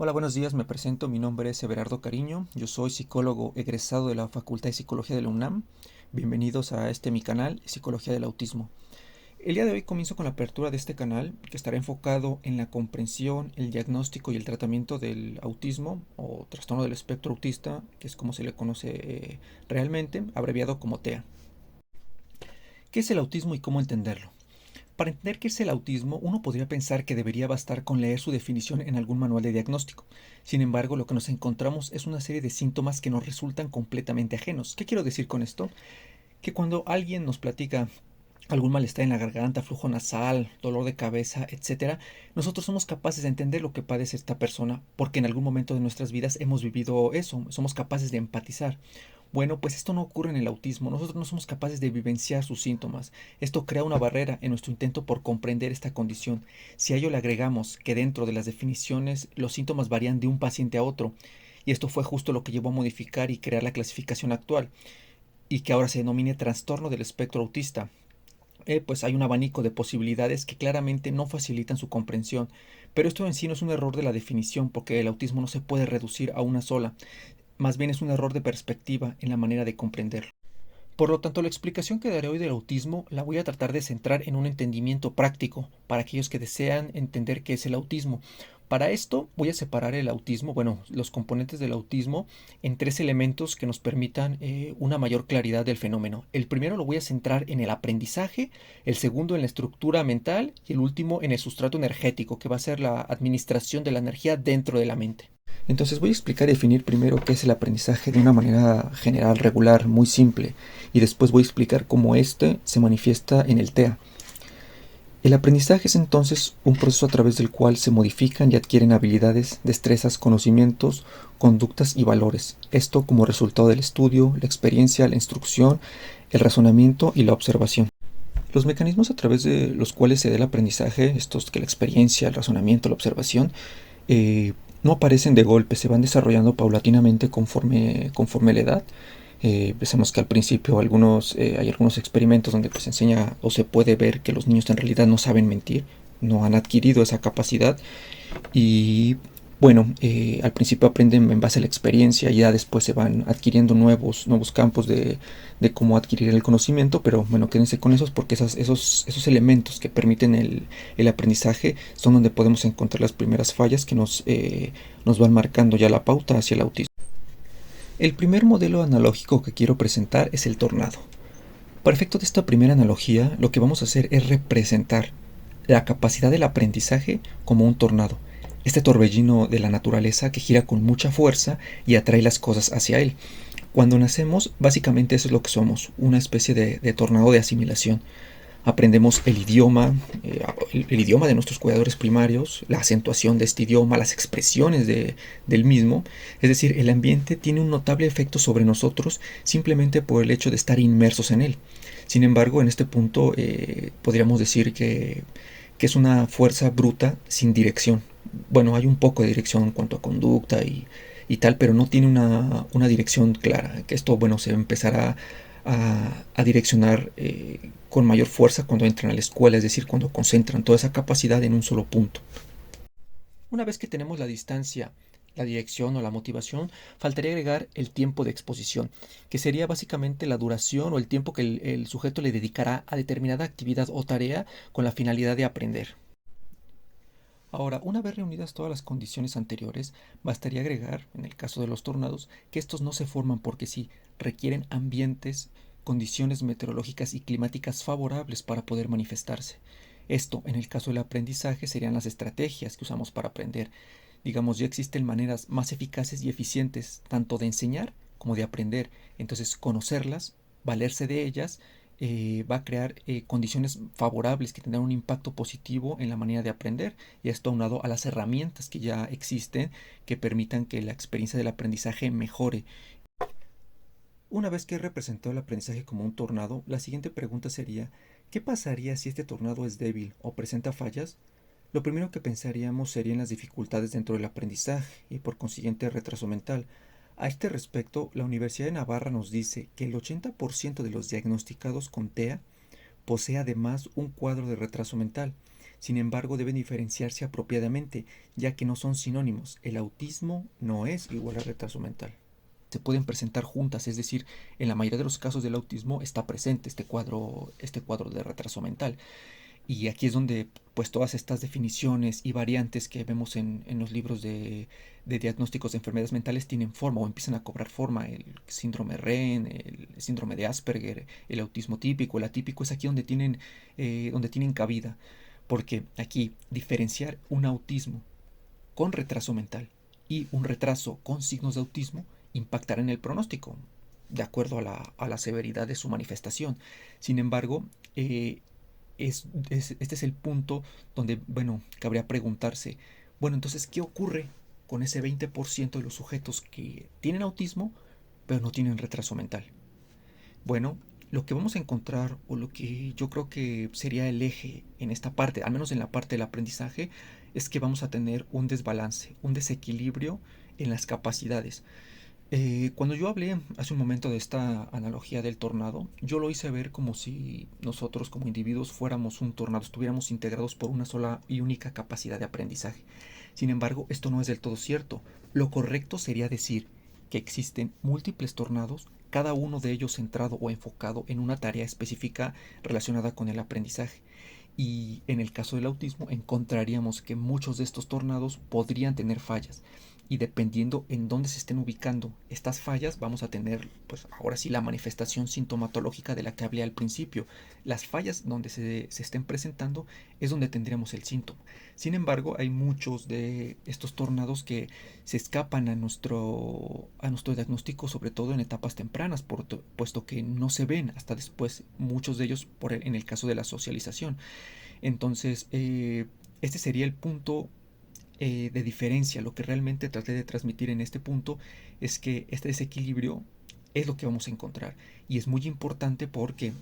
Hola, buenos días, me presento, mi nombre es Everardo Cariño, yo soy psicólogo egresado de la Facultad de Psicología de la UNAM. Bienvenidos a mi canal, Psicología del Autismo. El día de hoy comienzo con la apertura de este canal, que estará enfocado en la comprensión, el diagnóstico y el tratamiento del autismo o trastorno del espectro autista, que es como se le conoce realmente, abreviado como TEA. ¿Qué es el autismo y cómo entenderlo? Para entender qué es el autismo, uno podría pensar que debería bastar con leer su definición en algún manual de diagnóstico. Sin embargo, lo que nos encontramos es una serie de síntomas que nos resultan completamente ajenos. ¿Qué quiero decir con esto? Que cuando alguien nos platica algún malestar en la garganta, flujo nasal, dolor de cabeza, etcétera, nosotros somos capaces de entender lo que padece esta persona porque en algún momento de nuestras vidas hemos vivido eso, somos capaces de empatizar. Bueno, pues esto no ocurre en el autismo, nosotros no somos capaces de vivenciar sus síntomas. Esto crea una barrera en nuestro intento por comprender esta condición. Si a ello le agregamos que dentro de las definiciones los síntomas varían de un paciente a otro, y esto fue justo lo que llevó a modificar y crear la clasificación actual, y que ahora se denomine trastorno del espectro autista, pues hay un abanico de posibilidades que claramente no facilitan su comprensión. Pero esto en sí no es un error de la definición, porque el autismo no se puede reducir a una sola, más bien es un error de perspectiva en la manera de comprenderlo. Por lo tanto, la explicación que daré hoy del autismo la voy a tratar de centrar en un entendimiento práctico para aquellos que desean entender qué es el autismo. Para esto voy a separar el autismo, bueno, los componentes del autismo, en tres elementos que nos permitan una mayor claridad del fenómeno. El primero lo voy a centrar en el aprendizaje, el segundo en la estructura mental y el último en el sustrato energético, que va a ser la administración de la energía dentro de la mente. Entonces voy a explicar y definir primero qué es el aprendizaje de una manera general, regular, muy simple, y después voy a explicar cómo este se manifiesta en el TEA. El aprendizaje es entonces un proceso a través del cual se modifican y adquieren habilidades, destrezas, conocimientos, conductas y valores. Esto como resultado del estudio, la experiencia, la instrucción, el razonamiento y la observación. Los mecanismos a través de los cuales se da el aprendizaje, estos que la experiencia, el razonamiento, la observación, eh, no aparecen de golpe, se van desarrollando paulatinamente conforme la edad. Pensamos que al principio hay algunos experimentos donde pues, se enseña o se puede ver que los niños en realidad no saben mentir, no han adquirido esa capacidad y bueno, al principio aprenden en base a la experiencia y ya después se van adquiriendo nuevos campos de cómo adquirir el conocimiento, pero bueno, quédense con esos porque esos elementos que permiten el aprendizaje son donde podemos encontrar las primeras fallas que nos van marcando ya la pauta hacia el autismo. El primer modelo analógico que quiero presentar es el tornado. Para efecto de esta primera analogía, lo que vamos a hacer es representar la capacidad del aprendizaje como un tornado. Este torbellino de la naturaleza que gira con mucha fuerza y atrae las cosas hacia él. Cuando nacemos, básicamente eso es lo que somos, una especie de tornado de asimilación. Aprendemos el idioma de nuestros cuidadores primarios, la acentuación de este idioma, las expresiones del mismo. Es decir, el ambiente tiene un notable efecto sobre nosotros simplemente por el hecho de estar inmersos en él. Sin embargo, en este punto podríamos decir que es una fuerza bruta sin dirección. Bueno, hay un poco de dirección en cuanto a conducta y tal, pero no tiene una dirección clara. Que esto, bueno, se empezará a direccionar con mayor fuerza cuando entran a la escuela, es decir, cuando concentran toda esa capacidad en un solo punto. Una vez que tenemos la distancia, la dirección o la motivación, faltaría agregar el tiempo de exposición, que sería básicamente la duración o el tiempo que el sujeto le dedicará a determinada actividad o tarea con la finalidad de aprender. Ahora, una vez reunidas todas las condiciones anteriores, bastaría agregar, en el caso de los tornados, que estos no se forman porque sí, requieren ambientes, condiciones meteorológicas y climáticas favorables para poder manifestarse. Esto, en el caso del aprendizaje, serían las estrategias que usamos para aprender. Digamos, ya existen maneras más eficaces y eficientes tanto de enseñar como de aprender. Entonces, conocerlas, valerse de ellas, va a crear condiciones favorables que tendrán un impacto positivo en la manera de aprender, y esto aunado a las herramientas que ya existen que permitan que la experiencia del aprendizaje mejore. Una vez que he representado el aprendizaje como un tornado, la siguiente pregunta sería, ¿qué pasaría si este tornado es débil o presenta fallas? Lo primero que pensaríamos serían las dificultades dentro del aprendizaje y por consiguiente retraso mental. A este respecto, la Universidad de Navarra nos dice que el 80% de los diagnosticados con TEA posee además un cuadro de retraso mental. Sin embargo, deben diferenciarse apropiadamente, ya que no son sinónimos. El autismo no es igual a retraso mental. Se pueden presentar juntas, es decir, en la mayoría de los casos del autismo está presente este cuadro de retraso mental. Y aquí es donde pues todas estas definiciones y variantes que vemos en los libros de diagnósticos de enfermedades mentales tienen forma o empiezan a cobrar forma. El síndrome REN, el síndrome de Asperger, el autismo típico, el atípico, es aquí donde tienen cabida. Porque aquí diferenciar un autismo con retraso mental y un retraso con signos de autismo impactará en el pronóstico, de acuerdo a la severidad de su manifestación. Sin embargo, este es el punto donde, bueno, cabría preguntarse, bueno, entonces, ¿qué ocurre con ese 20% de los sujetos que tienen autismo, pero no tienen retraso mental? Bueno, lo que vamos a encontrar, o lo que yo creo que sería el eje en esta parte, al menos en la parte del aprendizaje, es que vamos a tener un desbalance, un desequilibrio en las capacidades. Cuando yo hablé hace un momento de esta analogía del tornado, yo lo hice ver como si nosotros como individuos fuéramos un tornado, estuviéramos integrados por una sola y única capacidad de aprendizaje. Sin embargo, esto no es del todo cierto. Lo correcto sería decir que existen múltiples tornados, cada uno de ellos centrado o enfocado en una tarea específica relacionada con el aprendizaje. Y en el caso del autismo encontraríamos que muchos de estos tornados podrían tener fallas. Y dependiendo en dónde se estén ubicando estas fallas, vamos a tener, pues ahora sí, la manifestación sintomatológica de la que hablé al principio. Las fallas donde se estén presentando es donde tendríamos el síntoma. Sin embargo, hay muchos de estos tornados que se escapan a nuestro diagnóstico, sobre todo en etapas tempranas, puesto que no se ven hasta después, muchos de ellos en el caso de la socialización. Entonces, este sería el punto de diferencia. Lo que realmente traté de transmitir en este punto es que este desequilibrio es lo que vamos a encontrar. Y es muy importante porque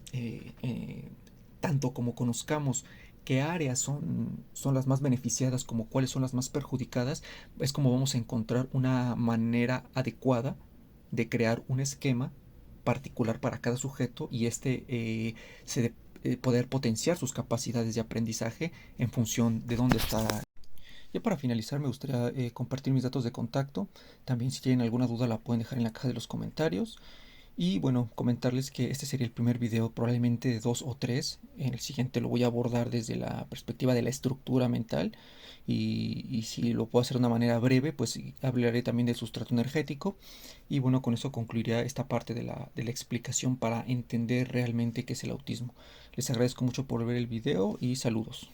tanto como conozcamos qué áreas son las más beneficiadas como cuáles son las más perjudicadas, es como vamos a encontrar una manera adecuada de crear un esquema particular para cada sujeto y poder potenciar sus capacidades de aprendizaje en función de dónde está. Ya para finalizar, me gustaría compartir mis datos de contacto. También si tienen alguna duda la pueden dejar en la caja de los comentarios. Y bueno, comentarles que este sería el primer video, probablemente de dos o tres. En el siguiente lo voy a abordar desde la perspectiva de la estructura mental. Y si lo puedo hacer de una manera breve, pues hablaré también del sustrato energético. Y bueno, con eso concluiría esta parte de la explicación para entender realmente qué es el autismo. Les agradezco mucho por ver el video y saludos.